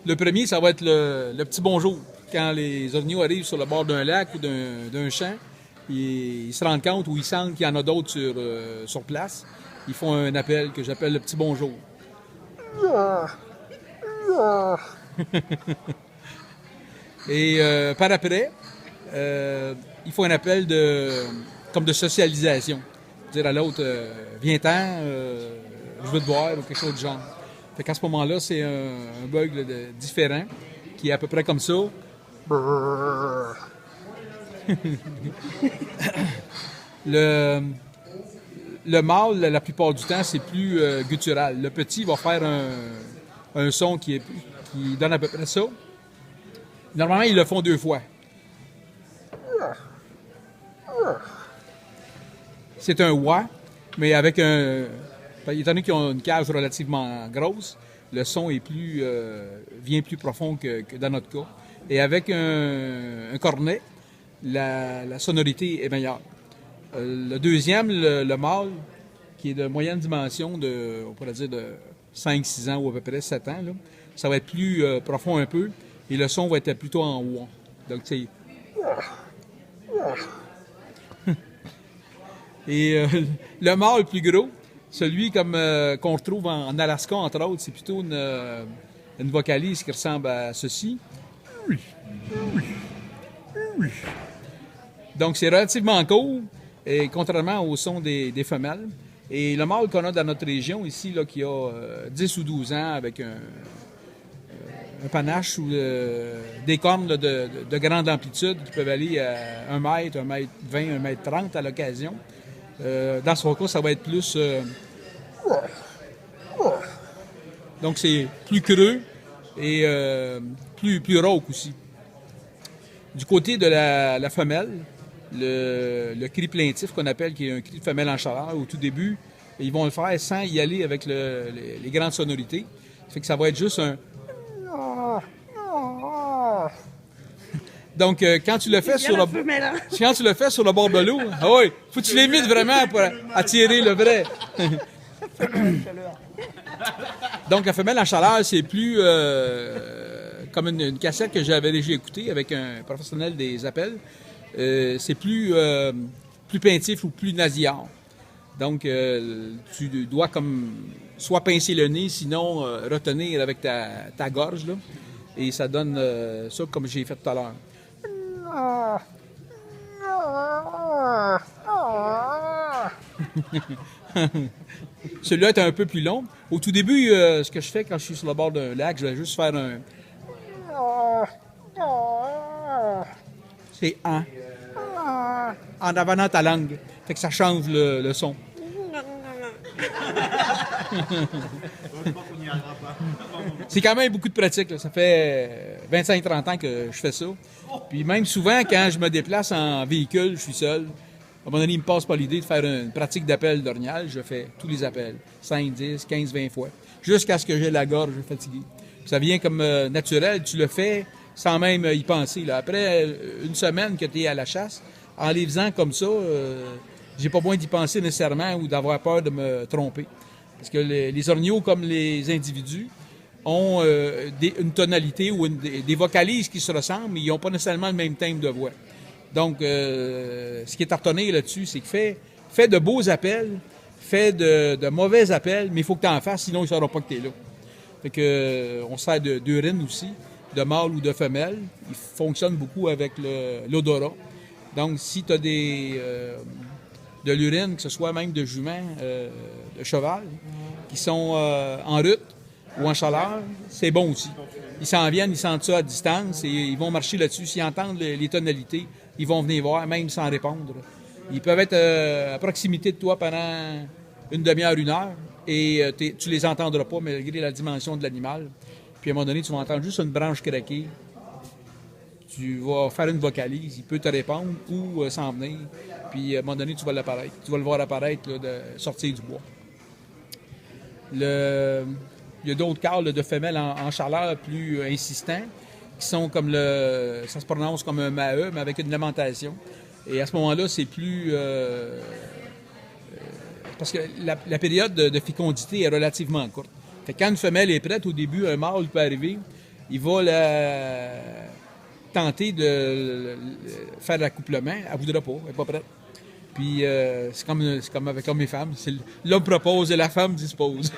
Le premier, ça va être le petit bonjour. Quand les orignaux arrivent sur le bord d'un lac ou d'un champ, ils se rendent compte ou ils sentent qu'il y en a d'autres sur place. Ils font un appel que j'appelle le petit bonjour. Et par après, il faut un appel comme de socialisation. Dire à l'autre, viens-t'en, je veux te voir, ou quelque chose du genre. Fait qu'à ce moment-là, c'est un bug là, différent, qui est à peu près comme ça. le, le mâle, la plupart du temps, c'est plus guttural. Le petit va faire un son qui donne à peu près ça. Normalement, ils le font 2 fois. C'est un wa, mais avec un... Étant donné qu'ils ont une cage relativement grosse, le son vient plus profond que dans notre cas. Et avec un cornet, la sonorité est meilleure. Le deuxième, le mâle, qui est de moyenne dimension, on pourrait dire de 5-6 ans ou à peu près 7 ans, là, ça va être plus profond un peu, et le son va être plutôt en wa. Donc, c'est... Et le mâle plus gros, celui comme qu'on retrouve en Alaska, entre autres, c'est plutôt une vocalise qui ressemble à ceci. Donc, c'est relativement court, et contrairement au son des femelles. Et le mâle qu'on a dans notre région ici, là, qui a 10 ou 12 ans, avec un panache ou des cornes là, de grande amplitude qui peuvent aller à 1 mètre, 1 mètre 20, 1 mètre 30 à l'occasion. Dans ce cas, ça va être plus... donc, c'est plus creux et plus rauque aussi. Du côté de la femelle, le cri plaintif qu'on appelle, qui est un cri de femelle en chaleur, au tout début, ils vont le faire sans y aller avec les grandes sonorités. Ça fait que ça va être juste un... Donc, quand tu le fais sur le bord de l'eau, ah oui, faut que tu l'imites vraiment pour attirer le vrai. Donc, la femelle en chaleur, c'est plus comme une cassette que j'avais déjà écoutée avec un professionnel des appels. C'est plus plaintif ou plus nasillard. Donc, tu dois comme soit pincer le nez, sinon retenir avec ta gorge, là. Et ça donne ça comme j'ai fait tout à l'heure. Celui-là est un peu plus long. Au tout début, ce que je fais quand je suis sur le bord d'un lac, je vais juste faire un... C'est un. En avanant ta langue. Fait que ça change le son. C'est quand même beaucoup de pratique, là. Ça fait 25-30 ans que je fais ça. Puis même souvent, quand je me déplace en véhicule, je suis seul. À un moment donné, il me passe pas l'idée de faire une pratique d'appel d'orignal. Je fais tous les appels. 5, 10, 15, 20 fois. Jusqu'à ce que j'ai la gorge fatiguée. Puis ça vient comme naturel. Tu le fais sans même y penser, là. Après une semaine que tu es à la chasse, en les faisant comme ça, j'ai pas besoin d'y penser nécessairement ou d'avoir peur de me tromper. Parce que les orignaux, comme les individus, ont une tonalité ou des vocalises qui se ressemblent, mais ils n'ont pas nécessairement le même thème de voix. Donc, ce qui est à retenir là-dessus, c'est que fais de beaux appels, fais de mauvais appels, mais il faut que tu en fasses, sinon ils ne sauront pas que tu es là. Fait que, on sert d'urine aussi, de mâle ou de femelle. Il fonctionne beaucoup avec l'odorat. Donc, si tu as de l'urine, que ce soit même de jument, de cheval, qui sont en rut ou en chaleur, c'est bon aussi. Ils s'en viennent, ils sentent ça à distance et ils vont marcher là-dessus. S'ils entendent les tonalités, ils vont venir voir, même sans répondre. Ils peuvent être à proximité de toi pendant une demi-heure, 1 heure, et tu les entendras pas malgré la dimension de l'animal. Puis à un moment donné, tu vas entendre juste une branche craquer. Tu vas faire une vocalise, il peut te répondre ou s'en venir. Puis à un moment donné, tu vas le voir apparaître, là, sortir du bois. Il y a d'autres cas là, de femelles en chaleur plus insistants, qui sont comme ça se prononce comme un maheu, mais avec une lamentation. Et à ce moment-là, c'est plus... parce que la période de fécondité est relativement courte. Fait que quand une femelle est prête, au début, un mâle peut arriver, il va tenter de faire l'accouplement. Elle ne voudra pas, elle n'est pas prête. Puis c'est comme avec hommes et femmes. L'homme propose et la femme dispose.